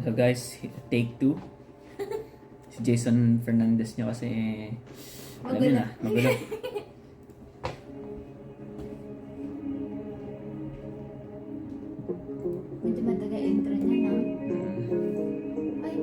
So guys, take 2. Si Jason Fernandez niya kasi alam niyo na, magulo. Medyo mataga intro niya, no? Ay,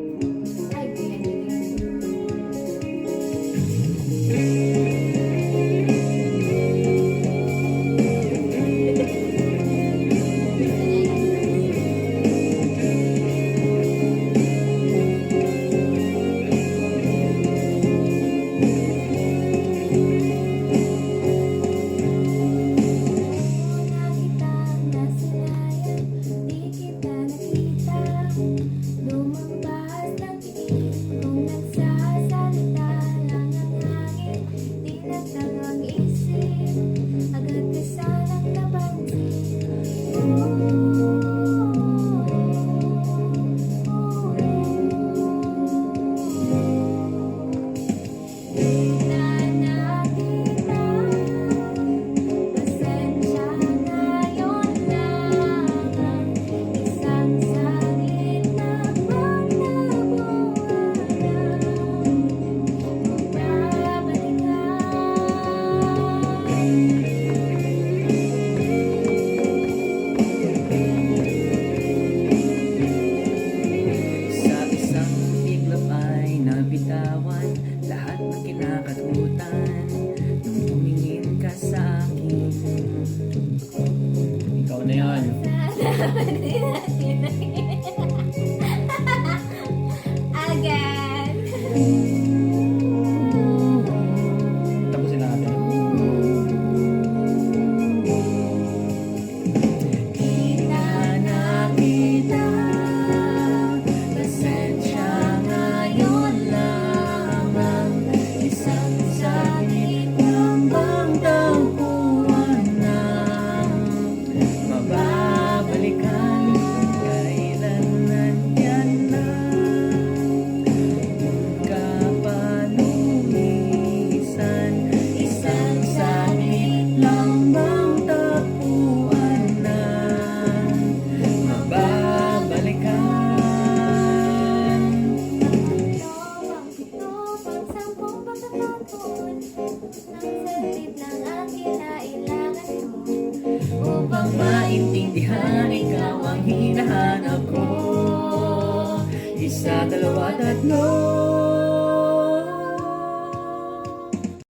lahat ng kinakatakutan nung tumingin ka sa akin. Ikaw na yan. Again. Tapusin na natin. Kita na kita, pasensya ngayon lamang, isang sakit lang bang tagpuan na mababalikan kailan nandyan na kapalumisan, isang sakit lang bang tagpuan na mababalikan. Upang maintindihan, ikaw ang hinahanap ko. Isa, dalawa, tatlo.